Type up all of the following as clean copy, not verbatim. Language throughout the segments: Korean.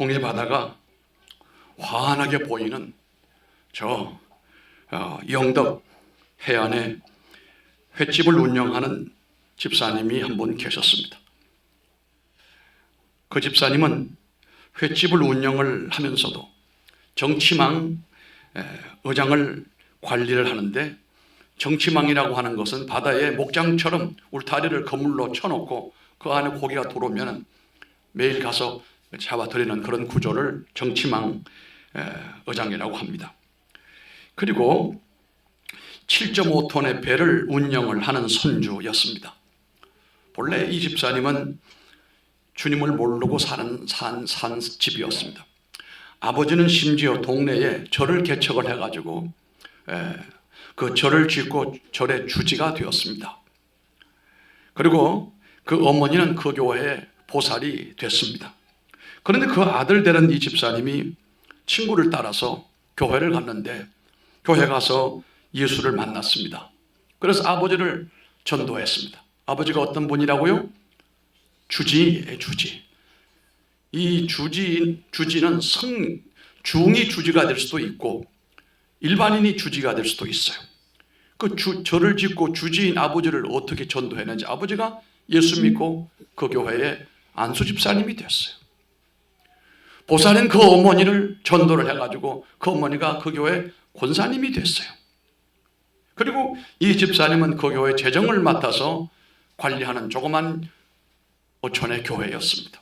홍해 바다가 환하게 보이는 저 영덕 해안에 횟집을 운영하는 집사님이 한 분 계셨습니다. 그 집사님은 횟집을 운영을 하면서도 정치망 어장을 관리를 하는데, 정치망이라고 하는 것은 바다에 목장처럼 울타리를 그물로 쳐놓고 그 안에 고기가 들어오면 매일 가서 잡아들이는 그런 구조를 정치망 어장이라고 합니다. 그리고 7.5톤의 배를 운영을 하는 선주였습니다. 본래 이 집사님은 주님을 모르고 산 집이었습니다. 아버지는 심지어 동네에 절을 개척을 해가지고 그 절을 짓고 절의 주지가 되었습니다. 그리고 그 어머니는 그 교회의 보살이 됐습니다. 그런데 그 아들 되는 이 집사님이 친구를 따라서 교회를 갔는데, 교회 가서 예수를 만났습니다. 그래서 아버지를 전도했습니다. 아버지가 어떤 분이라고요? 주지예요, 주지. 이 주지는 중이 주지가 될 수도 있고 일반인이 주지가 될 수도 있어요. 그 절을 짓고 주지인 아버지를 어떻게 전도했는지, 아버지가 예수 믿고 그 교회의 안수 집사님이 됐어요. 보살인 그 어머니를 전도를 해가지고 그 어머니가 그 교회 권사님이 됐어요. 그리고 이 집사님은 그 교회 재정을 맡아서 관리하는 조그만 어촌의 교회였습니다.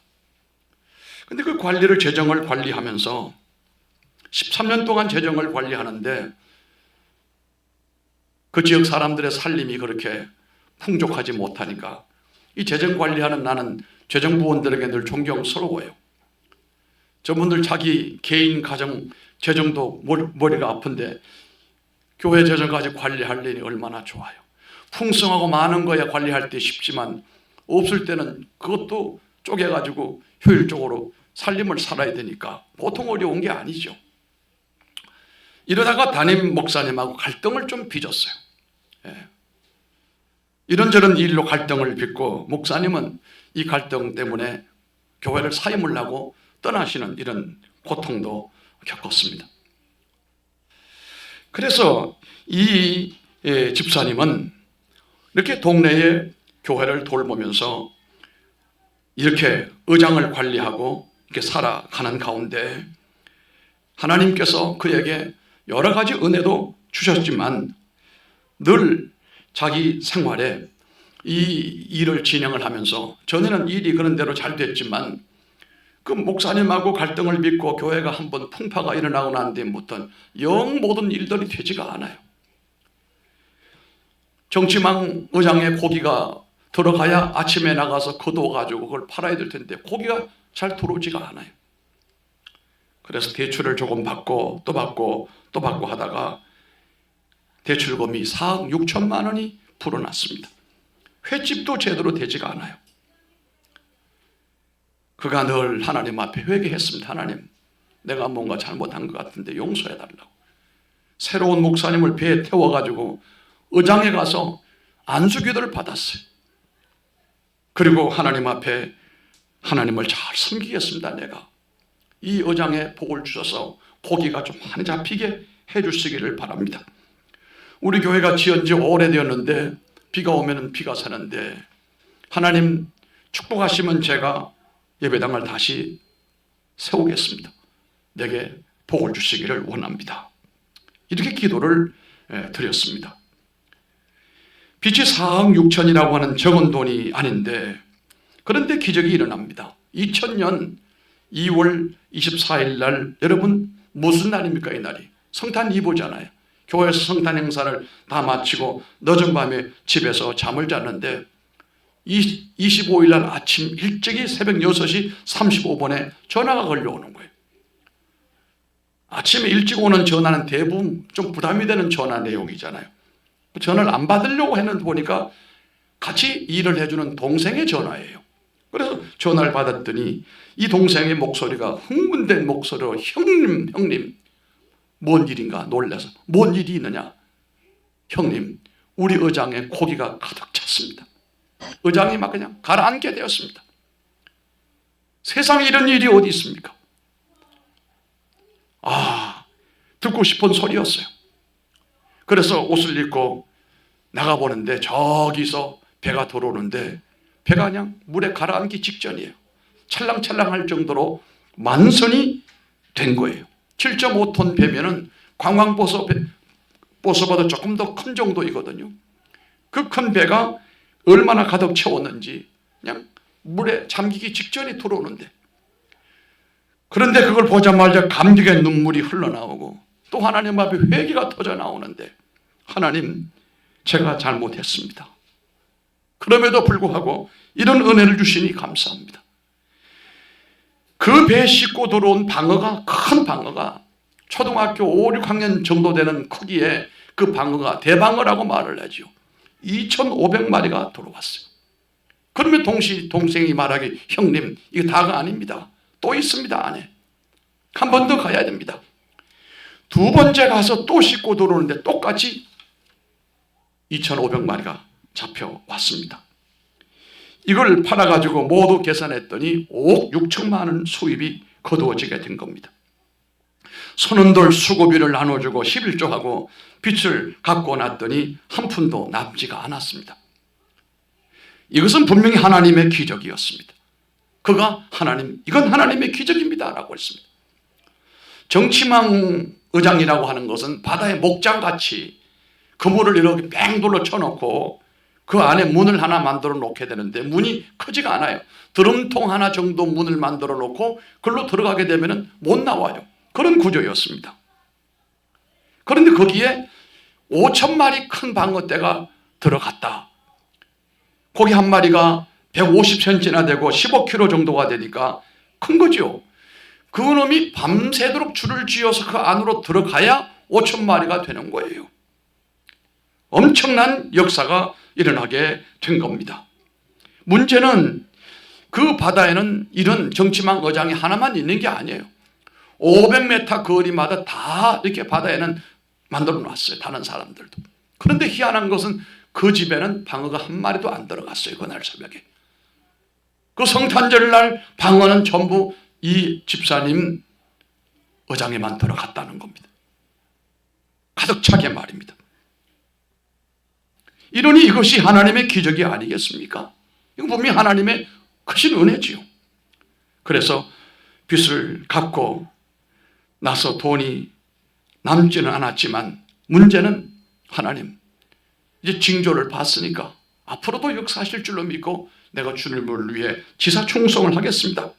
근데 그 재정을 관리하면서 13년 동안 재정을 관리하는데 그 지역 사람들의 살림이 그렇게 풍족하지 못하니까 이 재정 관리하는 나는 재정부원들에게 늘 존경스러워요. 저분들 자기 개인 가정 재정도 머리가 아픈데 교회 재정까지 관리할 일이 얼마나 좋아요. 풍성하고 많은 거야 관리할 때 쉽지만 없을 때는 그것도 쪼개가지고 효율적으로 살림을 살아야 되니까 보통 어려운 게 아니죠. 이러다가 담임 목사님하고 갈등을 좀 빚었어요. 이런저런 일로 갈등을 빚고 목사님은 이 갈등 때문에 교회를 사임을 하고 떠나시는 이런 고통도 겪었습니다. 그래서 이 집사님은 이렇게 동네의 교회를 돌보면서 이렇게 의장을 관리하고 이렇게 살아가는 가운데 하나님께서 그에게 여러 가지 은혜도 주셨지만 늘 자기 생활에 이 일을 진행을 하면서, 전에는 일이 그런 대로 잘 됐지만 그 목사님하고 갈등을 빚고 교회가 한번 풍파가 일어나고 난 뒤부터는 영 모든 일들이 되지가 않아요. 정치망 의장에 고기가 들어가야 아침에 나가서 거두어가지고 그걸 팔아야 될 텐데 고기가 잘 들어오지가 않아요. 그래서 대출을 조금 받고 또 받고 또 받고 하다가 대출금이 4억 6천만 원이 불어났습니다. 횟집도 제대로 되지가 않아요. 그가 늘 하나님 앞에 회개했습니다. 하나님, 내가 뭔가 잘못한 것 같은데 용서해달라고. 새로운 목사님을 배에 태워가지고 의장에 가서 안수기도를 받았어요. 그리고 하나님 앞에 하나님을 잘 섬기겠습니다. 내가 이 의장에 복을 주셔서 고기가 좀 많이 잡히게 해주시기를 바랍니다. 우리 교회가 지은 지 오래되었는데 비가 오면 비가 새는데 하나님 축복하시면 제가 예배당을 다시 세우겠습니다. 내게 복을 주시기를 원합니다. 이렇게 기도를 드렸습니다. 빚이 4억 6천이라고 하는 적은 돈이 아닌데, 그런데 기적이 일어납니다. 2000년 2월 24일 날, 여러분 무슨 날입니까? 이 날이 성탄 이브잖아요. 교회에서 성탄 행사를 다 마치고 늦은 밤에 집에서 잠을 잤는데 25일 날 아침 일찍이 새벽 6시 35분에 전화가 걸려오는 거예요. 아침에 일찍 오는 전화는 대부분 좀 부담이 되는 전화 내용이잖아요. 전화를 안 받으려고 했는데 보니까 같이 일을 해주는 동생의 전화예요. 그래서 전화를 받았더니 이 동생의 목소리가 흥분된 목소리로 형님 뭔 일인가 놀라서, 뭔 일이 있느냐. 형님, 우리 의장에 고기가 가득 찼습니다. 의장이 막 그냥 가라앉게 되었습니다. 세상에 이런 일이 어디 있습니까? 듣고 싶은 소리였어요. 그래서 옷을 입고 나가보는데 저기서 배가 들어오는데 배가 그냥 물에 가라앉기 직전이에요. 찰랑찰랑할 정도로 만선이 된 거예요. 7.5톤 배면은 관광버스보다 조금 더 큰 정도이거든요. 그 큰 배가 얼마나 가득 채웠는지 그냥 물에 잠기기 직전에 들어오는데, 그런데 그걸 보자마자 감격의 눈물이 흘러나오고 또 하나님 앞에 회개가 터져 나오는데, 하나님, 제가 잘못했습니다. 그럼에도 불구하고 이런 은혜를 주시니 감사합니다. 그 배에 싣고 들어온 방어가, 큰 방어가 초등학교 5, 6학년 정도 되는 크기의 그 방어가 대방어라고 말을 하죠. 2,500마리가 들어왔어요. 그러면 동생이 말하기, 형님, 이거 다가 아닙니다. 또 있습니다, 안에. 한 번 더 가야 됩니다. 두 번째 가서 또 싣고 들어오는데 똑같이 2,500마리가 잡혀왔습니다. 이걸 팔아가지고 모두 계산했더니 5억 6천만 원 수입이 거두어지게 된 겁니다. 선원들 수고비를 나눠주고 11조하고 빚을 갚고 났더니 한 푼도 남지가 않았습니다. 이것은 분명히 하나님의 기적이었습니다. 그가 하나님, 이건 하나님의 기적입니다 라고 했습니다. 정치망 의장이라고 하는 것은 바다의 목장같이 그물을 이렇게 뺑 둘러 쳐놓고 그 안에 문을 하나 만들어 놓게 되는데 문이 크지가 않아요. 드럼통 하나 정도 문을 만들어 놓고 그걸로 들어가게 되면 못 나와요. 그런 구조였습니다. 그런데 거기에 5,000마리 큰 방어대가 들어갔다. 고기 한 마리가 150cm나 되고 15kg 정도가 되니까 큰 거죠. 그 놈이 밤새도록 줄을 쥐어서 그 안으로 들어가야 5,000마리가 되는 거예요. 엄청난 역사가 일어나게 된 겁니다. 문제는 그 바다에는 이런 정치망 어장이 하나만 있는 게 아니에요. 500m 거리마다 다 이렇게 바다에는 만들어 놨어요. 다른 사람들도. 그런데 희한한 것은 그 집에는 방어가 한 마리도 안 들어갔어요. 그날 새벽에. 그 성탄절 날 방어는 전부 이 집사님 어장에만 들어갔다는 겁니다. 가득 차게 말입니다. 이러니 이것이 하나님의 기적이 아니겠습니까? 이건 분명히 하나님의 크신 은혜지요. 그래서 빚을 갚고 나서 돈이 남지는 않았지만 문제는 하나님, 이제 징조를 봤으니까 앞으로도 역사하실 줄로 믿고 내가 주님을 위해 지사충성을 하겠습니다.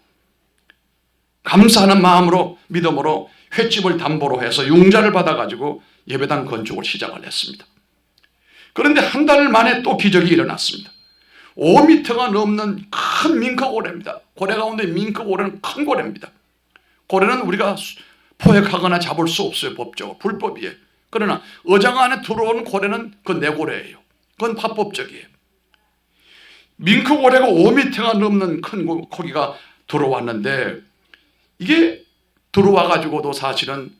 감사하는 마음으로, 믿음으로 횟집을 담보로 해서 융자를 받아가지고 예배당 건축을 시작을 했습니다. 그런데 한 달 만에 또 기적이 일어났습니다. 5m가 넘는 큰 밍크고래입니다. 고래 가운데 밍크고래는 큰 고래입니다. 고래는 우리가 포획하거나 잡을 수 없어요. 법적으로. 불법이에요. 그러나 어장 안에 들어오는 고래는 그건 내고래예요. 그건 합법적이에요. 밍크고래가 5m가 넘는 큰 고기가 들어왔는데, 이게 들어와가지고도 사실은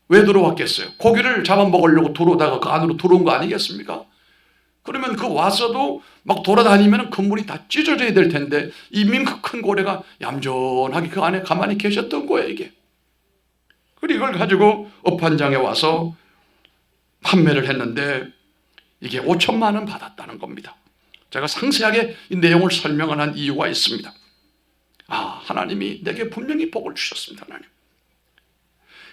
왜 들어왔겠어요? 고기를 잡아먹으려고 들어오다가 그 안으로 들어온 거 아니겠습니까? 그러면 그 와서도 막 돌아다니면 그물이 다 찢어져야 될 텐데, 이 밍크 큰 고래가 얌전하게 그 안에 가만히 계셨던 거예요, 이게. 그리고 이걸 가지고 업판장에 와서 판매를 했는데 이게 5천만 원 받았다는 겁니다. 제가 상세하게 이 내용을 설명을 한 이유가 있습니다. 하나님이 내게 분명히 복을 주셨습니다, 하나님.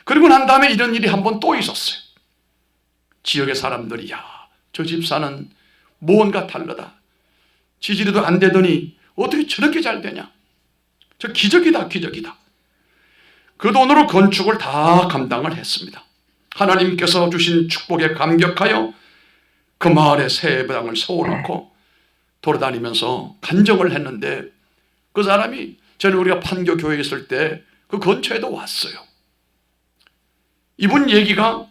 그리고 난 다음에 이런 일이 한 번 또 있었어요. 지역의 사람들이, 저 집사는 뭔가 다르다. 지지리도 안 되더니 어떻게 저렇게 잘 되냐. 저 기적이다, 기적이다. 그 돈으로 건축을 다 감당을 했습니다. 하나님께서 주신 축복에 감격하여 그 마을에 새 예배당을 세워놓고 돌아다니면서 간증을 했는데, 그 사람이 전에 우리가 판교 교회에 있을 때 그 근처에도 왔어요. 이분 얘기가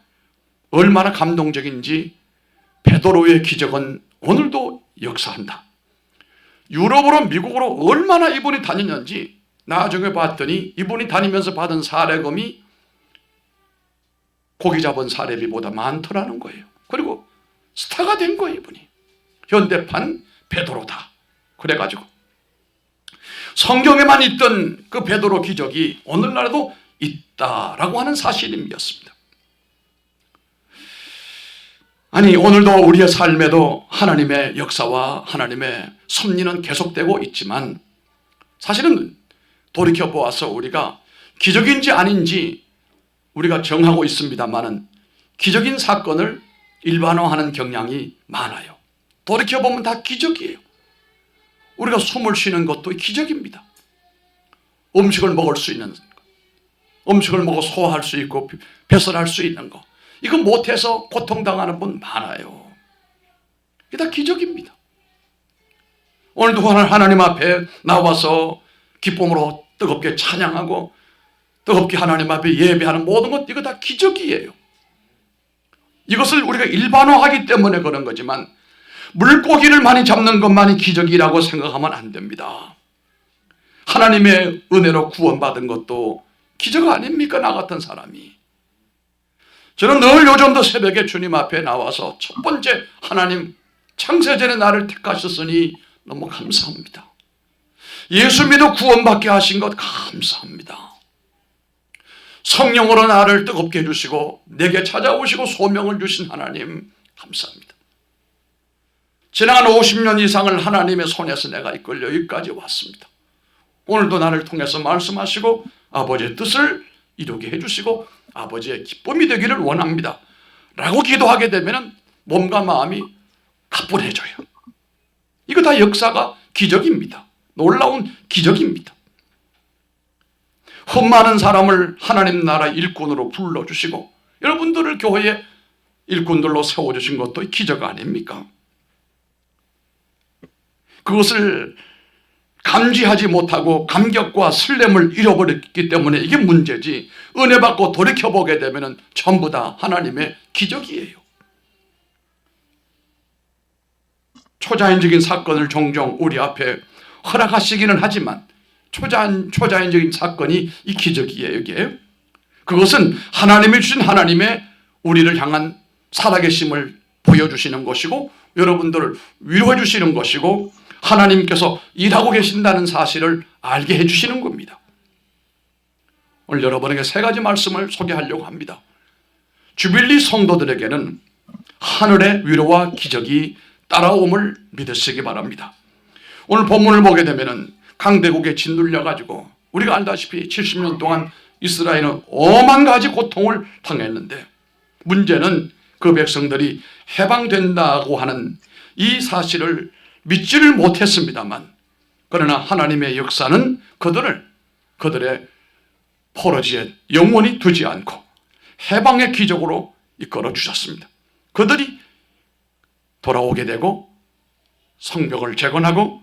얼마나 감동적인지, 베드로의 기적은 오늘도 역사한다. 유럽으로 미국으로 얼마나 이분이 다녔는지 나중에 봤더니 이분이 다니면서 받은 사례금이 고기 잡은 사례비보다 많더라는 거예요. 그리고 스타가 된 거예요, 이분이. 현대판 베드로다. 그래가지고 성경에만 있던 그 베드로 기적이 오늘날에도 있다라고 하는 사실임이었습니다. 아니, 오늘도 우리의 삶에도 하나님의 역사와 하나님의 섭리는 계속되고 있지만 사실은 돌이켜보아서 우리가 기적인지 아닌지 우리가 정하고 있습니다만은 기적인 사건을 일반화하는 경향이 많아요. 돌이켜보면 다 기적이에요. 우리가 숨을 쉬는 것도 기적입니다. 음식을 먹을 수 있는 것, 음식을 먹어 소화할 수 있고 배설할 수 있는 것, 이거 못해서 고통당하는 분 많아요. 이게 다 기적입니다. 오늘도 하나님 앞에 나와서 기쁨으로 뜨겁게 찬양하고 뜨겁게 하나님 앞에 예배하는 모든 것, 이거 다 기적이에요. 이것을 우리가 일반화하기 때문에 그런 거지만 물고기를 많이 잡는 것만이 기적이라고 생각하면 안 됩니다. 하나님의 은혜로 구원받은 것도 기적 아닙니까? 나 같은 사람이. 저는 늘 요즘도 새벽에 주님 앞에 나와서 첫 번째, 하나님 창세전에 나를 택하셨으니 너무 감사합니다. 예수 믿어 구원받게 하신 것 감사합니다. 성령으로 나를 뜨겁게 해주시고 내게 찾아오시고 소명을 주신 하나님 감사합니다. 지난 50년 이상을 하나님의 손에서 내가 이끌려 여기까지 왔습니다. 오늘도 나를 통해서 말씀하시고 아버지의 뜻을 이루게 해주시고 아버지의 기쁨이 되기를 원합니다 라고 기도하게 되면 몸과 마음이 가뿐해져요. 이거 다 역사가 기적입니다. 놀라운 기적입니다. 흠많은 사람을 하나님 나라 일꾼으로 불러주시고 여러분들을 교회의 일꾼들로 세워주신 것도 기적 아닙니까? 그것을 감지하지 못하고 감격과 설렘을 잃어버렸기 때문에 이게 문제지, 은혜 받고 돌이켜보게 되면 전부 다 하나님의 기적이에요. 초자연적인 사건을 종종 우리 앞에 허락하시기는 하지만 초자연적인 사건이 이 기적이에요. 이게 그것은 하나님이 주신 하나님의 우리를 향한 살아계심을 보여주시는 것이고 여러분들을 위로해 주시는 것이고 하나님께서 일하고 계신다는 사실을 알게 해주시는 겁니다. 오늘 여러분에게 세 가지 말씀을 소개하려고 합니다. 주빌리 성도들에게는 하늘의 위로와 기적이 따라옴을 믿으시기 바랍니다. 오늘 본문을 보게 되면 강대국에 짓눌려가지고 우리가 알다시피 70년 동안 이스라엘은 오만 가지 고통을 당했는데 문제는 그 백성들이 해방된다고 하는 이 사실을 믿지를 못했습니다만 그러나 하나님의 역사는 그들의 포로지에 영원히 두지 않고 해방의 기적으로 이끌어 주셨습니다. 그들이 돌아오게 되고 성벽을 재건하고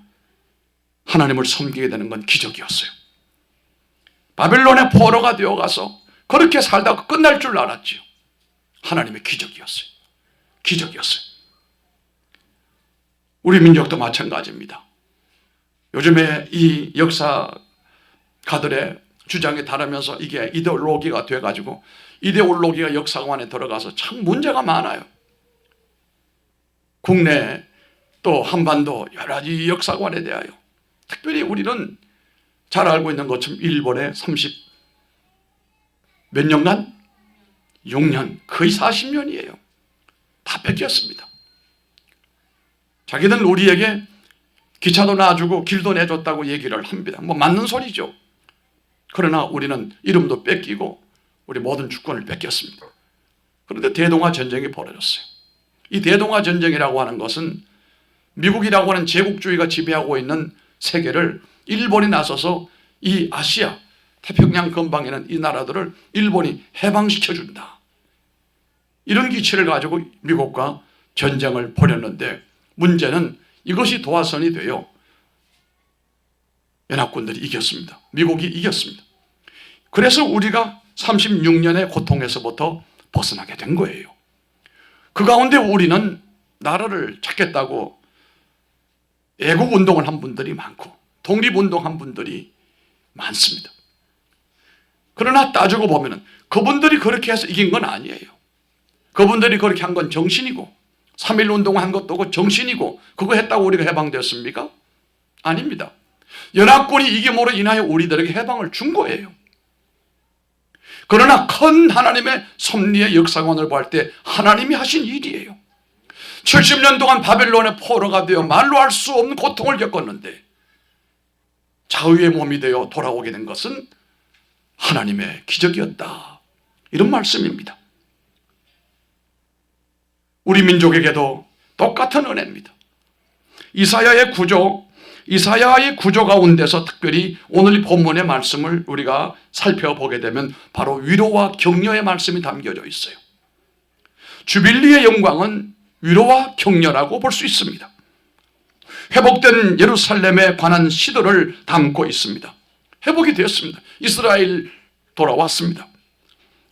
하나님을 섬기게 되는 건 기적이었어요. 바벨론의 포로가 되어가서 그렇게 살다가 끝날 줄 알았지요. 하나님의 기적이었어요. 기적이었어요. 우리 민족도 마찬가지입니다. 요즘에 이 역사가들의 주장에 따르면서 이게 이데올로기가 돼가지고 이데올로기가 역사관에 들어가서 참 문제가 많아요. 국내 또 한반도 여러 가지 역사관에 대하여 특별히 우리는 잘 알고 있는 것처럼 일본의 30 몇 년간? 6년, 거의 40년이에요. 다 뺏겼습니다. 자기들은 우리에게 기차도 놔주고 길도 내줬다고 얘기를 합니다. 뭐 맞는 소리죠. 그러나 우리는 이름도 뺏기고 우리 모든 주권을 뺏겼습니다. 그런데 대동아 전쟁이 벌어졌어요. 이 대동아 전쟁이라고 하는 것은 미국이라고 하는 제국주의가 지배하고 있는 세계를 일본이 나서서 이 아시아 태평양 근방에 있는 이 나라들을 일본이 해방시켜준다, 이런 기치를 가지고 미국과 전쟁을 벌였는데 문제는 이것이 도화선이 되어 연합군들이 이겼습니다. 미국이 이겼습니다. 그래서 우리가 36년의 고통에서부터 벗어나게 된 거예요. 그 가운데 우리는 나라를 찾겠다고 애국운동을 한 분들이 많고 독립운동한 분들이 많습니다. 그러나 따지고 보면 그분들이 그렇게 해서 이긴 건 아니에요. 그분들이 그렇게 한 건 정신이고 3.1운동 한 것도 그 정신이고 그거 했다고 우리가 해방됐습니까? 아닙니다. 연합군이 이김으로 인하여 우리들에게 해방을 준 거예요. 그러나 큰 하나님의 섭리의 역사가 오늘 볼 때 하나님이 하신 일이에요. 70년 동안 바벨론의 포로가 되어 말로 할 수 없는 고통을 겪었는데 자유의 몸이 되어 돌아오게 된 것은 하나님의 기적이었다, 이런 말씀입니다. 우리 민족에게도 똑같은 은혜입니다. 이사야의 구조 가운데서 특별히 오늘 본문의 말씀을 우리가 살펴보게 되면 바로 위로와 격려의 말씀이 담겨져 있어요. 주빌리의 영광은 위로와 격려라고 볼 수 있습니다. 회복된 예루살렘에 관한 시도를 담고 있습니다. 회복이 되었습니다. 이스라엘 돌아왔습니다.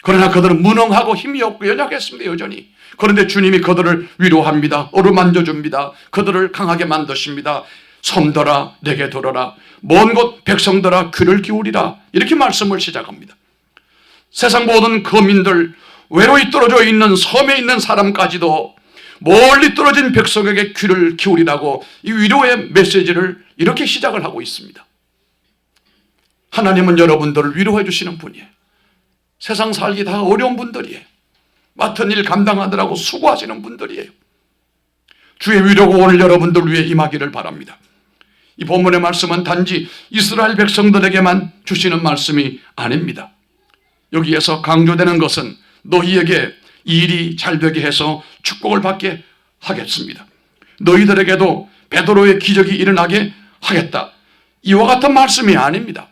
그러나 그들은 무능하고 힘이 없고 연약했습니다. 여전히. 그런데 주님이 그들을 위로합니다. 어루만져 줍니다. 그들을 강하게 만드십니다. 섬들아 내게 들어라, 먼 곳 백성들아 귀를 기울이라, 이렇게 말씀을 시작합니다. 세상 모든 거민들, 외로이 떨어져 있는 섬에 있는 사람까지도 멀리 떨어진 백성에게 귀를 기울이라고 이 위로의 메시지를 이렇게 시작을 하고 있습니다. 하나님은 여러분들을 위로해 주시는 분이에요. 세상 살기 다 어려운 분들이에요. 맡은 일 감당하느라고 수고하시는 분들이에요. 주의 위로가 오늘 여러분들 위해 임하기를 바랍니다. 이 본문의 말씀은 단지 이스라엘 백성들에게만 주시는 말씀이 아닙니다. 여기에서 강조되는 것은 너희에게 일이 잘 되게 해서 축복을 받게 하겠습니다. 너희들에게도 베드로의 기적이 일어나게 하겠다, 이와 같은 말씀이 아닙니다.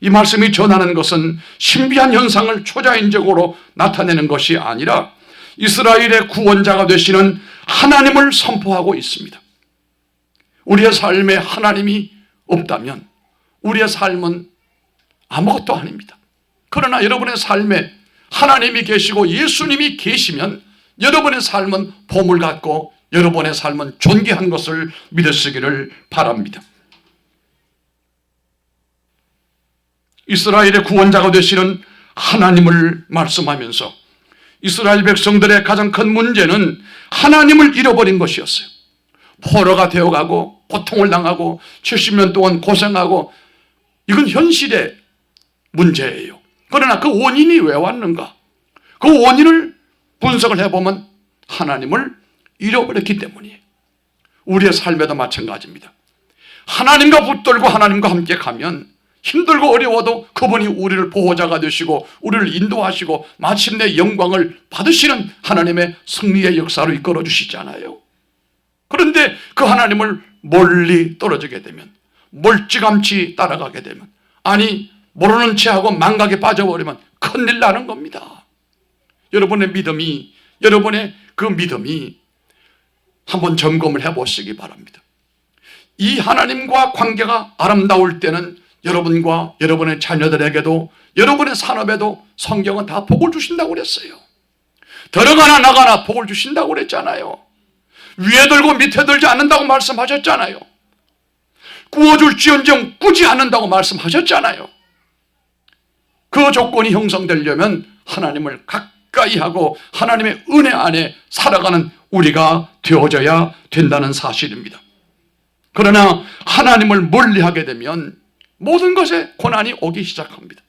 이 말씀이 전하는 것은 신비한 현상을 초자연적으로 나타내는 것이 아니라 이스라엘의 구원자가 되시는 하나님을 선포하고 있습니다. 우리의 삶에 하나님이 없다면 우리의 삶은 아무것도 아닙니다. 그러나 여러분의 삶에 하나님이 계시고 예수님이 계시면 여러분의 삶은 보물 같고 여러분의 삶은 존귀한 것을 믿으시기를 바랍니다. 이스라엘의 구원자가 되시는 하나님을 말씀하면서 이스라엘 백성들의 가장 큰 문제는 하나님을 잃어버린 것이었어요. 포로가 되어가고 고통을 당하고 70년 동안 고생하고, 이건 현실의 문제예요. 그러나 그 원인이 왜 왔는가? 그 원인을 분석을 해보면 하나님을 잃어버렸기 때문이에요. 우리의 삶에도 마찬가지입니다. 하나님과 붙들고 하나님과 함께 가면 힘들고 어려워도 그분이 우리를 보호자가 되시고 우리를 인도하시고 마침내 영광을 받으시는 하나님의 승리의 역사로 이끌어 주시잖아요. 그런데 그 하나님을 멀리 떨어지게 되면, 멀찌감치 따라가게 되면, 아니 모르는 채하고 망각에 빠져버리면 큰일 나는 겁니다. 여러분의 믿음이 한번 점검을 해보시기 바랍니다. 이 하나님과 관계가 아름다울 때는 여러분과 여러분의 자녀들에게도 여러분의 산업에도 성경은 다 복을 주신다고 그랬어요. 들어가나 나가나 복을 주신다고 그랬잖아요. 위에 들고 밑에 들지 않는다고 말씀하셨잖아요. 구워줄지언정 꾸지 않는다고 말씀하셨잖아요. 그 조건이 형성되려면 하나님을 가까이 하고 하나님의 은혜 안에 살아가는 우리가 되어져야 된다는 사실입니다. 그러나 하나님을 멀리하게 되면 모든 것에 고난이 오기 시작합니다.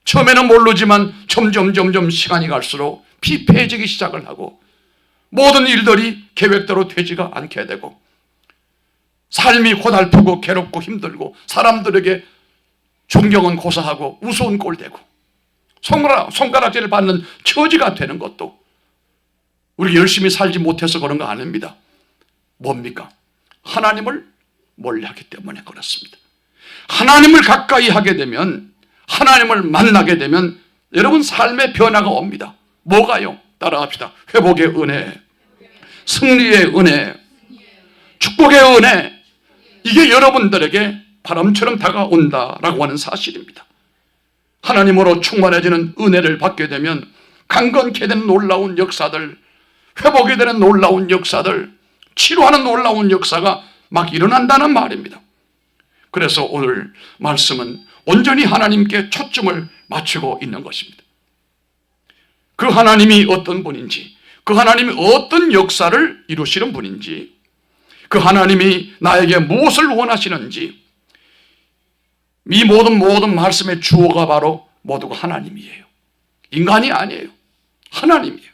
처음에는 모르지만 점점 시간이 갈수록 피폐해지기 시작을 하고 모든 일들이 계획대로 되지가 않게 되고 삶이 고달프고 괴롭고 힘들고 사람들에게 존경은 고사하고 우스운 꼴 되고 손가락질을 받는 처지가 되는 것도 우리 열심히 살지 못해서 그런 거 아닙니다. 뭡니까? 하나님을 멀리하기 때문에 그렇습니다. 하나님을 가까이 하게 되면, 하나님을 만나게 되면 여러분 삶의 변화가 옵니다. 뭐가요? 따라합시다. 회복의 은혜, 승리의 은혜, 축복의 은혜, 이게 여러분들에게 바람처럼 다가온다라고 하는 사실입니다. 하나님으로 충만해지는 은혜를 받게 되면 강건케 되는 놀라운 역사들, 회복이 되는 놀라운 역사들, 치료하는 놀라운 역사가 막 일어난다는 말입니다. 그래서 오늘 말씀은 온전히 하나님께 초점을 맞추고 있는 것입니다. 그 하나님이 어떤 분인지, 그 하나님이 어떤 역사를 이루시는 분인지, 그 하나님이 나에게 무엇을 원하시는지, 이 모든 말씀의 주어가 바로 모두가 하나님이에요. 인간이 아니에요. 하나님이에요.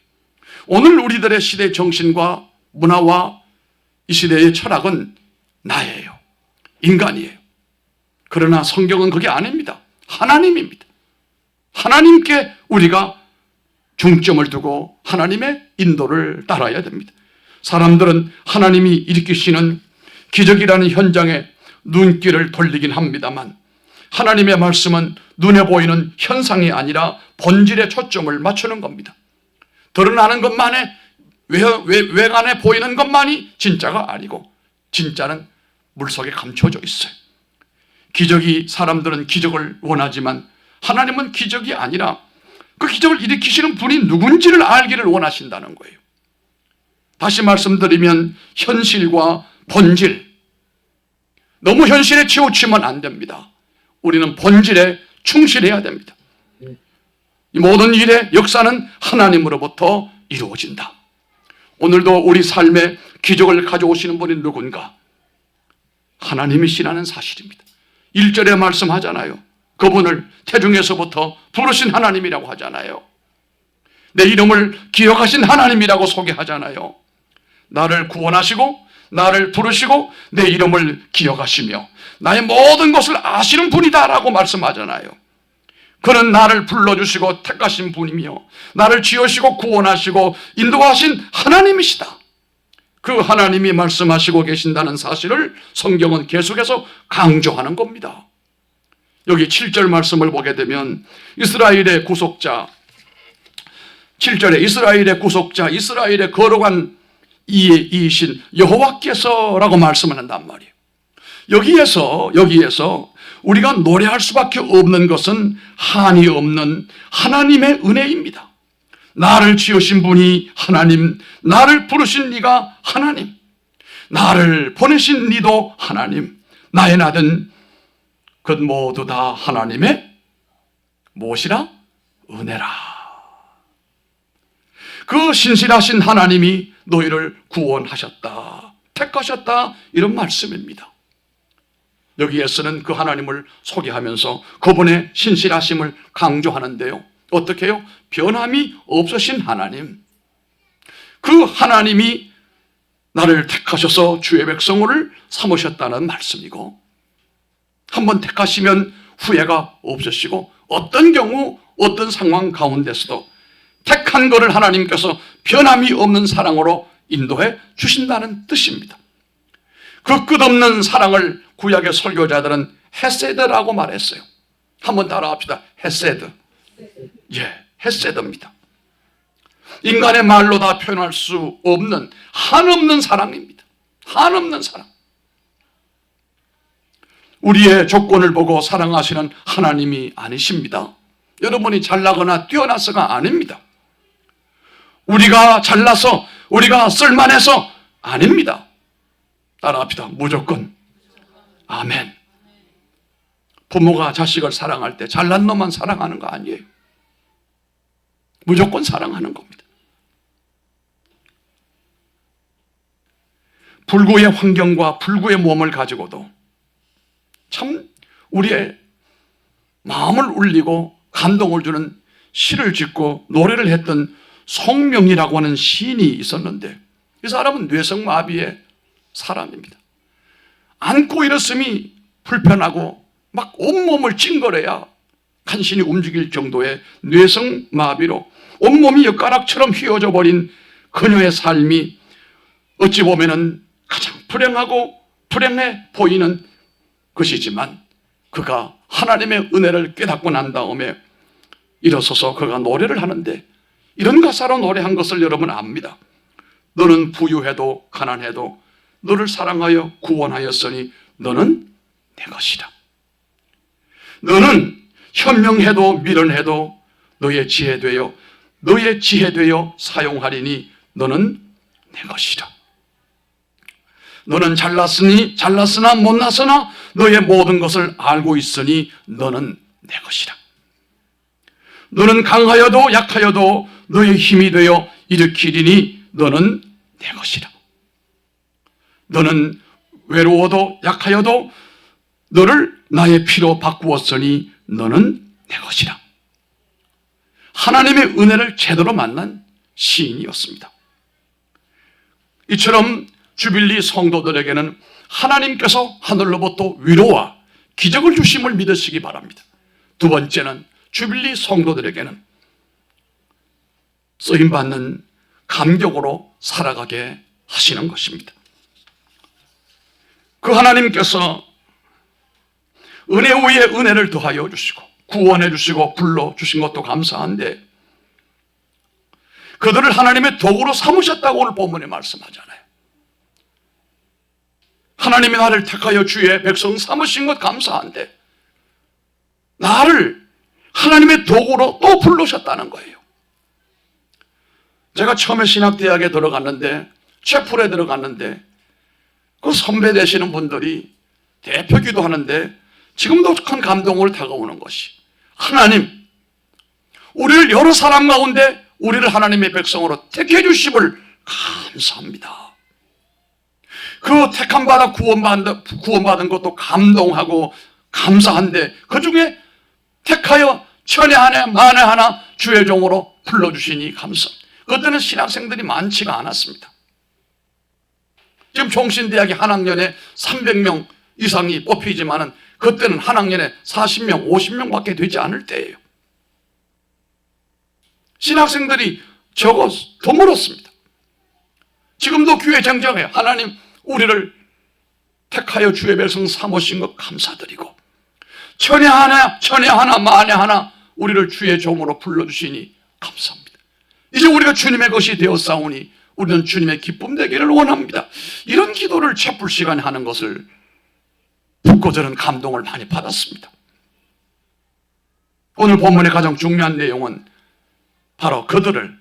오늘 우리들의 시대 정신과 문화와 이 시대의 철학은 나예요. 인간이에요. 그러나 성경은 그게 아닙니다. 하나님입니다. 하나님께 우리가 중점을 두고 하나님의 인도를 따라야 됩니다. 사람들은 하나님이 일으키시는 기적이라는 현장에 눈길을 돌리긴 합니다만 하나님의 말씀은 눈에 보이는 현상이 아니라 본질에 초점을 맞추는 겁니다. 드러나는 것만에 외관에 보이는 것만이 진짜가 아니고 진짜는 물속에 감춰져 있어요. 사람들은 기적을 원하지만 하나님은 기적이 아니라 그 기적을 일으키시는 분이 누군지를 알기를 원하신다는 거예요. 다시 말씀드리면 현실과 본질, 너무 현실에 치우치면 안 됩니다. 우리는 본질에 충실해야 됩니다. 이 모든 일의 역사는 하나님으로부터 이루어진다. 오늘도 우리 삶에 기적을 가져오시는 분이 누군가? 하나님이시라는 사실입니다. 1절에 말씀하잖아요. 그분을 태중에서부터 부르신 하나님이라고 하잖아요. 내 이름을 기억하신 하나님이라고 소개하잖아요. 나를 구원하시고 나를 부르시고 내 이름을 기억하시며 나의 모든 것을 아시는 분이다라고 말씀하잖아요. 그는 나를 불러주시고 택하신 분이며 나를 지으시고 구원하시고 인도하신 하나님이시다. 그 하나님이 말씀하시고 계신다는 사실을 성경은 계속해서 강조하는 겁니다. 여기 7절 말씀을 보게 되면 이스라엘의 구속자, 7절에 이스라엘의 구속자, 이스라엘의 거룩한 이이신 여호와께서라고 말씀을 한단 말이에요. 여기에서 우리가 노래할 수밖에 없는 것은 한이 없는 하나님의 은혜입니다. 나를 지으신 분이 하나님, 나를 부르신 네가 하나님, 나를 보내신 네도 하나님, 나의 나든 그 모두 다 하나님의 무엇이라? 은혜라. 그 신실하신 하나님이 너희를 구원하셨다, 택하셨다, 이런 말씀입니다. 여기에서는 그 하나님을 소개하면서 그분의 신실하심을 강조하는데요. 어떻게 해요? 변함이 없으신 하나님, 그 하나님이 나를 택하셔서 주의 백성을 삼으셨다는 말씀이고, 한번 택하시면 후회가 없으시고 어떤 경우 어떤 상황 가운데서도 택한 것을 하나님께서 변함이 없는 사랑으로 인도해 주신다는 뜻입니다. 그 끝없는 사랑을 구약의 설교자들은 헤세드라고 말했어요. 한번 따라합시다. 헤세드. 예, 헤세드입니다. 인간의 말로 다 표현할 수 없는 한없는 사랑입니다. 한없는 사랑. 우리의 조건을 보고 사랑하시는 하나님이 아니십니다. 여러분이 잘나거나 뛰어나서가 아닙니다. 우리가 잘나서, 우리가 쓸만해서 아닙니다. 따라합시다. 무조건. 아멘. 부모가 자식을 사랑할 때 잘난 놈만 사랑하는 거 아니에요. 무조건 사랑하는 겁니다. 불구의 환경과 불구의 몸을 가지고도 참 우리의 마음을 울리고 감동을 주는 시를 짓고 노래를 했던 송명이라고 하는 시인이 있었는데, 이 사람은 뇌성마비의 사람입니다. 앉고 일었음이 불편하고 막 온몸을 찡그려야 간신히 움직일 정도의 뇌성마비로 온몸이 엿가락처럼 휘어져 버린 그녀의 삶이 어찌 보면은 가장 불행해 보이는 것이지만, 그가 하나님의 은혜를 깨닫고 난 다음에 일어서서 그가 노래를 하는데 이런 가사로 노래한 것을 여러분 압니다. 너는 부유해도 가난해도 너를 사랑하여 구원하였으니 너는 내 것이다. 너는 현명해도 미련해도 너의 지혜 되어 사용하리니 너는 내 것이다. 너는 잘났으나 못났으나 너의 모든 것을 알고 있으니 너는 내 것이다. 너는 강하여도 약하여도 너의 힘이 되어 일으키리니 너는 내 것이다. 너는 외로워도 약하여도 너를 나의 피로 바꾸었으니 너는 내 것이라. 하나님의 은혜를 제대로 만난 시인이었습니다. 이처럼 주빌리 성도들에게는 하나님께서 하늘로부터 위로와 기적을 주심을 믿으시기 바랍니다. 두 번째는 주빌리 성도들에게는 쓰임받는 감격으로 살아가게 하시는 것입니다. 그 하나님께서 은혜 위에 은혜를 더하여 주시고 구원해 주시고 불러주신 것도 감사한데 그들을 하나님의 도구로 삼으셨다고 오늘 본문에 말씀하잖아요. 하나님이 나를 택하여 주의 백성 삼으신 것 감사한데 나를 하나님의 도구로 또 부르셨다는 거예요. 제가 처음에 신학대학에 들어갔는데 채플에 들어갔는데 그 선배 되시는 분들이 대표 기도하는데 지금도 큰 감동을 다가오는 것이 하나님 우리를 여러 사람 가운데 우리를 하나님의 백성으로 택해 주심을 감사합니다. 그 택함받아 구원받은 것도 감동하고 감사한데 그 중에 택하여 천에 하나 만에 하나 주의 종으로 불러주시니 감사합니다. 그때는 신학생들이 많지가 않았습니다. 지금 종신대학이 한 학년에 300명 이상이 뽑히지만은 그때는 한 학년에 40명, 50명밖에 되지 않을 때예요. 신학생들이 적어 드물었습니다. 지금도 교회 정정해요. 하나님 우리를 택하여 주의 백성 삼으신 것 감사드리고 천에 하나 만에 하나 우리를 주의 종으로 불러주시니 감사합니다. 이제 우리가 주님의 것이 되었사오니 우리는 주님의 기쁨 되기를 원합니다. 이런 기도를 채플 시간에 하는 것을 듣고 저는 감동을 많이 받았습니다. 오늘 본문의 가장 중요한 내용은 바로 그들을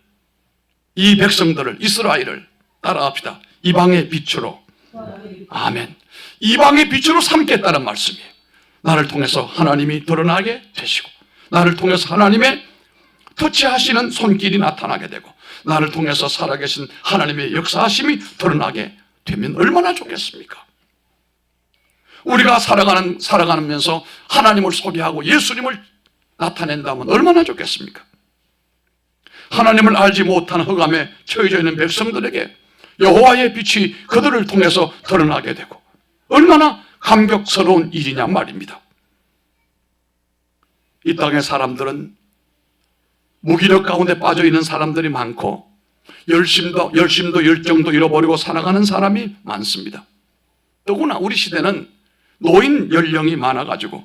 이 백성들을 이스라엘을 따라합시다. 이방의 빛으로 아멘. 이방의 빛으로 삼겠다는 말씀이에요. 나를 통해서 하나님이 드러나게 되시고 나를 통해서 하나님의 터치하시는 손길이 나타나게 되고 나를 통해서 살아계신 하나님의 역사하심이 드러나게 되면 얼마나 좋겠습니까? 우리가 살아가면서 하나님을 소개하고 예수님을 나타낸다면 얼마나 좋겠습니까? 하나님을 알지 못한 흑암에 처해져 있는 백성들에게 여호와의 빛이 그들을 통해서 드러나게 되고 얼마나 감격스러운 일이냐 말입니다. 이 땅의 사람들은 무기력 가운데 빠져있는 사람들이 많고 열심도 열정도 잃어버리고 살아가는 사람이 많습니다. 더구나 우리 시대는 노인 연령이 많아가지고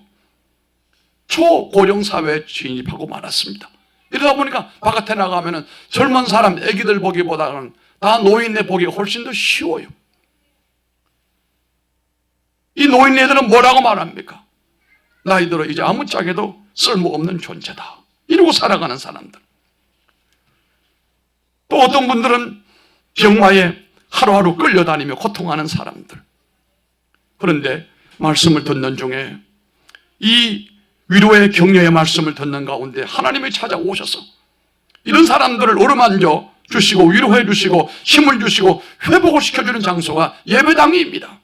초고령 사회에 진입하고 말았습니다. 이러다 보니까 바깥에 나가면 젊은 사람, 애기들 보기보다는 다 노인네 보기가 훨씬 더 쉬워요. 이 노인네들은 뭐라고 말합니까? 나이 들어 이제 아무짝에도 쓸모없는 존재다. 이러고 살아가는 사람들. 또 어떤 분들은 병마에 하루하루 끌려다니며 고통하는 사람들. 그런데 말씀을 듣는 중에 이 위로의 격려의 말씀을 듣는 가운데 하나님이 찾아오셔서 이런 사람들을 어루만져 주시고 위로해 주시고 힘을 주시고 회복을 시켜주는 장소가 예배당입니다.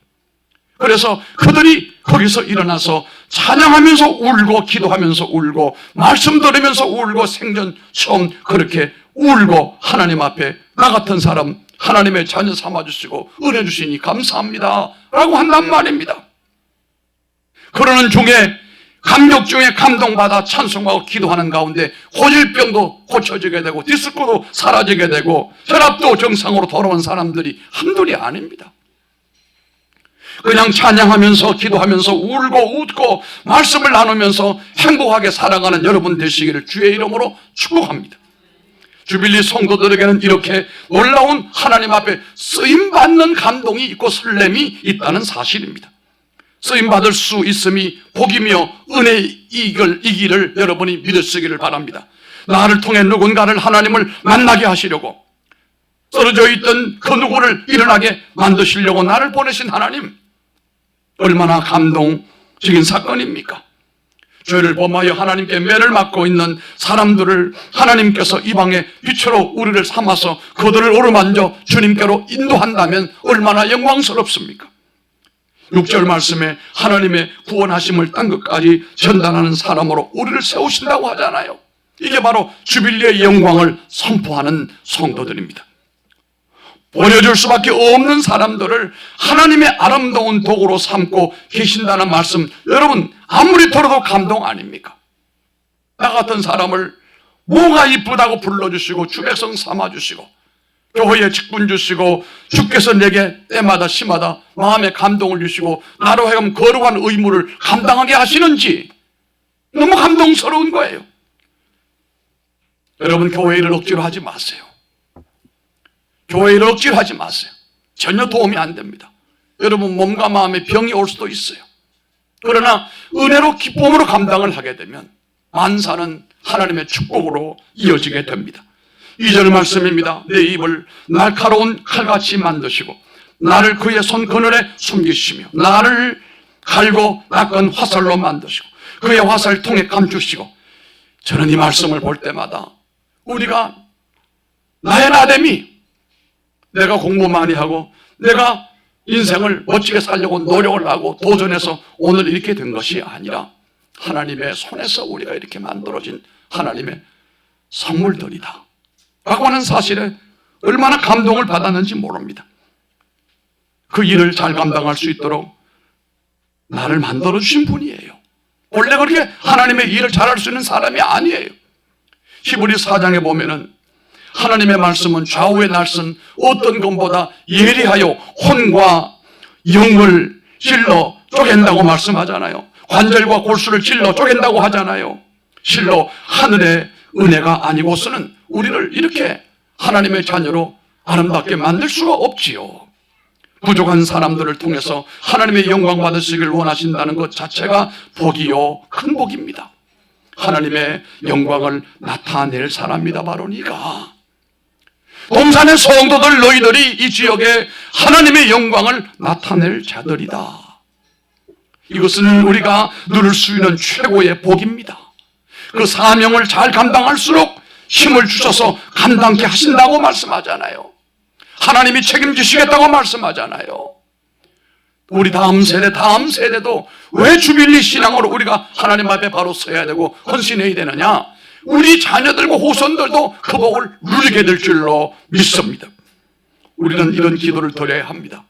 그래서 그들이 거기서 일어나서 찬양하면서 울고 기도하면서 울고 말씀 들으면서 울고 생전 처음 그렇게 울고 하나님 앞에 나 같은 사람 하나님의 자녀 삼아주시고 은혜 주시니 감사합니다 라고 한단 말입니다. 그러는 중에 감격 중에 감동받아 찬송하고 기도하는 가운데 고질병도 고쳐지게 되고 디스코도 사라지게 되고 혈압도 정상으로 돌아온 사람들이 한둘이 아닙니다. 그냥 찬양하면서 기도하면서 울고 웃고 말씀을 나누면서 행복하게 살아가는 여러분 되시기를 주의 이름으로 축복합니다. 주빌리 성도들에게는 이렇게 놀라운 하나님 앞에 쓰임받는 감동이 있고 설렘이 있다는 사실입니다. 쓰임받을 수 있음이 복이며 은혜이기를 여러분이 믿으시기를 바랍니다. 나를 통해 누군가를 하나님을 만나게 하시려고 쓰러져 있던 그 누구를 일어나게 만드시려고 나를 보내신 하나님, 얼마나 감동적인 사건입니까? 죄를 범하여 하나님께 매를 맞고 있는 사람들을 하나님께서 이방의 빛으로 우리를 삼아서 그들을 어루만져 주님께로 인도한다면 얼마나 영광스럽습니까? 6절 말씀에 하나님의 구원하심을 땅 끝까지 전달하는 사람으로 우리를 세우신다고 하잖아요. 이게 바로 주빌리의 영광을 선포하는 성도들입니다. 보내줄 수밖에 없는 사람들을 하나님의 아름다운 도구로 삼고 계신다는 말씀, 여러분 아무리 들어도 감동 아닙니까? 나 같은 사람을 뭐가 이쁘다고 불러주시고 주 백성 삼아주시고 교회에 직분 주시고 주께서 내게 때마다 시마다 마음에 감동을 주시고 나로 하여금 거룩한 의무를 감당하게 하시는지 너무 감동스러운 거예요. 여러분 교회를 억지로 하지 마세요. 교회를 억지로 하지 마세요. 전혀 도움이 안 됩니다. 여러분 몸과 마음에 병이 올 수도 있어요. 그러나 은혜로 기쁨으로 감당을 하게 되면 만사는 하나님의 축복으로 이어지게 됩니다. 2절 말씀입니다. 내 입을 날카로운 칼같이 만드시고 나를 그의 손 그늘에 숨기시며 나를 갈고 낚은 화살로 만드시고 그의 화살통에 감추시고. 저는 이 말씀을 볼 때마다 우리가 나의 나됨이 내가 공부 많이 하고 내가 인생을 멋지게 살려고 노력을 하고 도전해서 오늘 이렇게 된 것이 아니라 하나님의 손에서 우리가 이렇게 만들어진 하나님의 선물들이다 라고 하는 사실에 얼마나 감동을 받았는지 모릅니다. 그 일을 잘 감당할 수 있도록 나를 만들어주신 분이에요. 원래 그렇게 하나님의 일을 잘할 수 있는 사람이 아니에요. 히브리 4장에 보면은 하나님의 말씀은 좌우의 날선 어떤 것보다 예리하여 혼과 영을 찔러 쪼갠다고 말씀하잖아요. 관절과 골수를 찔러 쪼갠다고 하잖아요. 실로 하늘의 은혜가 아니고서는 우리를 이렇게 하나님의 자녀로 아름답게 만들 수가 없지요. 부족한 사람들을 통해서 하나님의 영광 받으시길 원하신다는 것 자체가 복이요 큰 복입니다. 하나님의 영광을 나타낼 사람이다 바로 네가. 동산의 성도들 너희들이 이 지역에 하나님의 영광을 나타낼 자들이다. 이것은 우리가 누릴 수 있는 최고의 복입니다. 그 사명을 잘 감당할수록 힘을 주셔서 감당케 하신다고 말씀하잖아요. 하나님이 책임지시겠다고 말씀하잖아요. 우리 다음 세대도 왜 주빌리 신앙으로 우리가 하나님 앞에 바로 서야 되고 헌신해야 되느냐? 우리 자녀들과 후손들도 그 복을 누리게 될 줄로 믿습니다. 우리는 이런 기도를 드려야 합니다.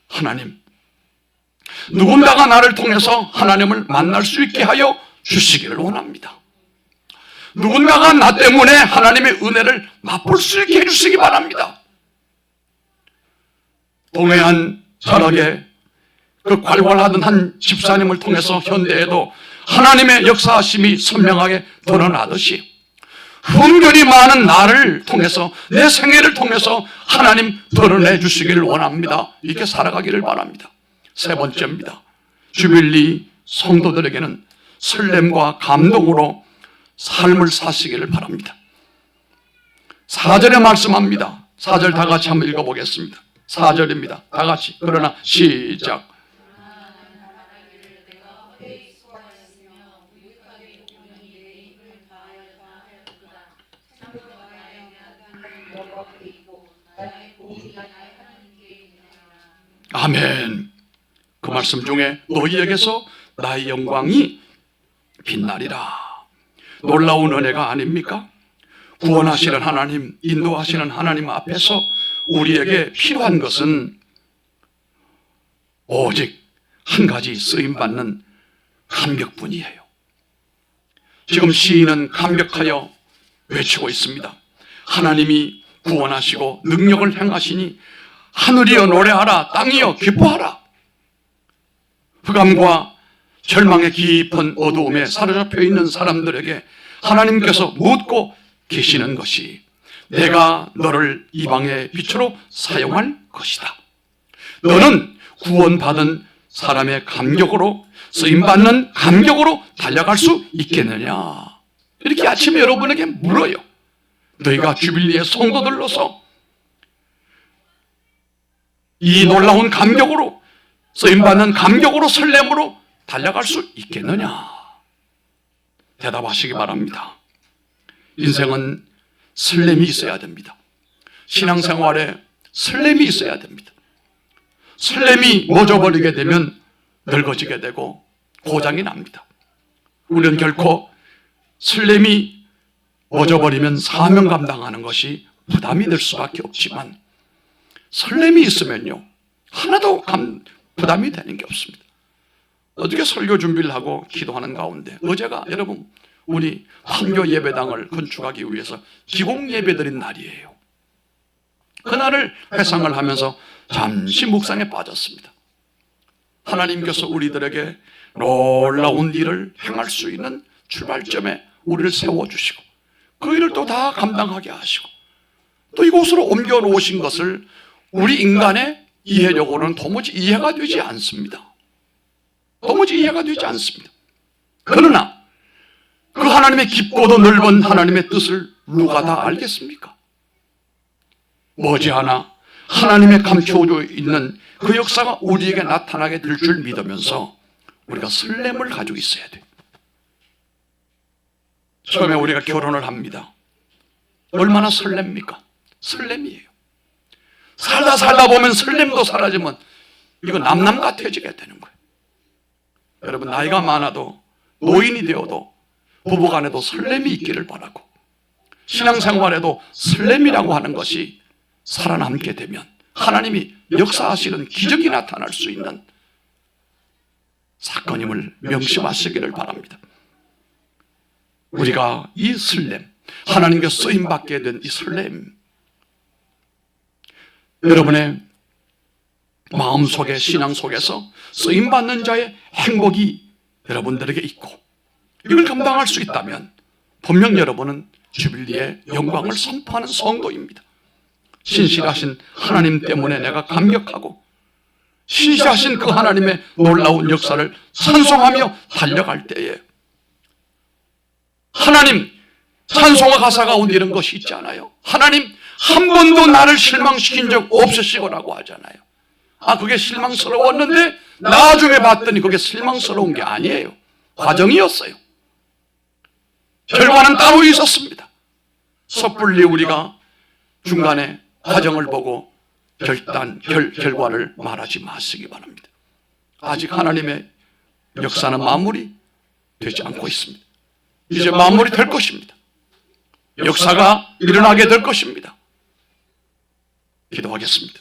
하나님, 누군가가 나를 통해서 하나님을 만날 수 있게 하여 주시기를 원합니다. 누군가가 나 때문에 하나님의 은혜를 맛볼 수 있게 해주시기 바랍니다. 동해안 철학의 그 괄괄하던 한 집사님을 통해서 현대에도 하나님의 역사하심이 선명하게 드러나듯이 흠결이 많은 나를 통해서 내 생애를 통해서 하나님 드러내 주시기를 원합니다. 이렇게 살아가기를 바랍니다. 세 번째입니다. 주빌리 성도들에게는 설렘과 감동으로 삶을 사시기를 바랍니다. 4절에 말씀합니다. 4절 다 같이 한번 읽어보겠습니다. 4절입니다. 다 같이. 그러나 시작. 아멘. 그 말씀 중에 너희에게서 나의 영광이 빛나리라. 놀라운 은혜가 아닙니까? 구원하시는 하나님, 인도하시는 하나님 앞에서 우리에게 필요한 것은 오직 한 가지 쓰임받는 감격뿐이에요. 지금 시인은 감격하여 외치고 있습니다. 하나님이 구원하시고 능력을 행하시니 하늘이여 노래하라, 땅이여 기뻐하라. 흑암과 절망의 깊은 어두움에 사로잡혀 있는 사람들에게 하나님께서 묻고 계시는 것이 내가 너를 이방의 빛으로 사용할 것이다. 너는 구원받은 사람의 감격으로, 쓰임받는 감격으로 달려갈 수 있겠느냐? 이렇게 아침에 여러분에게 물어요. 너희가 주빌리의 성도들로서 이 놀라운 감격으로, 쓰임받는 감격으로, 설렘으로 달려갈 수 있겠느냐? 대답하시기 바랍니다. 인생은 설렘이 있어야 됩니다. 신앙생활에 설렘이 있어야 됩니다. 설렘이 멎어버리게 되면 늙어지게 되고 고장이 납니다. 우리는 결코 설렘이 멎어버리면 사명 감당하는 것이 부담이 될 수밖에 없지만 설렘이 있으면요 하나도 부담이 되는 게 없습니다. 어떻게 설교 준비를 하고 기도하는 가운데 어제가 여러분 우리 판교 예배당을 건축하기 위해서 기공 예배 드린 날이에요. 그날을 회상을 하면서 잠시 묵상에 빠졌습니다. 하나님께서 우리들에게 놀라운 일을 행할 수 있는 출발점에 우리를 세워주시고 그 일을 또 다 감당하게 하시고 또 이곳으로 옮겨 놓으신 것을 우리 인간의 이해력으로는 도무지 이해가 되지 않습니다. 도무지 이해가 되지 않습니다. 그러나 그 하나님의 깊고도 넓은 하나님의 뜻을 누가 다 알겠습니까? 머지않아 하나님의 감춰져 있는 그 역사가 우리에게 나타나게 될 줄 믿으면서 우리가 설렘을 가지고 있어야 돼요. 처음에 우리가 결혼을 합니다. 얼마나 설렙니까? 설렘이에요. 살다 보면 설렘도 사라지면 이거 남남 같아지게 되는 거예요. 여러분 나이가 많아도 노인이 되어도 부부간에도 설렘이 있기를 바라고 신앙생활에도 설렘이라고 하는 것이 살아남게 되면 하나님이 역사하시는 기적이 나타날 수 있는 사건임을 명심하시기를 바랍니다. 우리가 이 설렘, 하나님께 쓰임받게 된 이 설렘, 여러분의 마음속에 신앙 속에서 쓰임받는 자의 행복이 여러분들에게 있고 이걸 감당할 수 있다면 분명 여러분은 주빌리의 영광을 선포하는 성도입니다. 신실하신 하나님 때문에 내가 감격하고 신실하신 그 하나님의 놀라운 역사를 찬송하며 달려갈 때에 하나님 찬송가 가사 가운데 이런 것이 있지 않아요? 하나님 한 번도 나를 실망시킨 적 없으시고라고 하잖아요. 그게 실망스러웠는데 나중에 봤더니 그게 실망스러운 게 아니에요. 과정이었어요. 결과는 따로 있었습니다. 섣불리 우리가 중간에 과정을 보고 결과를 말하지 마시기 바랍니다. 아직 하나님의 역사는 마무리 되지 않고 있습니다. 이제 마무리 될 것입니다. 역사가 일어나게 될 것입니다. 기도하겠습니다.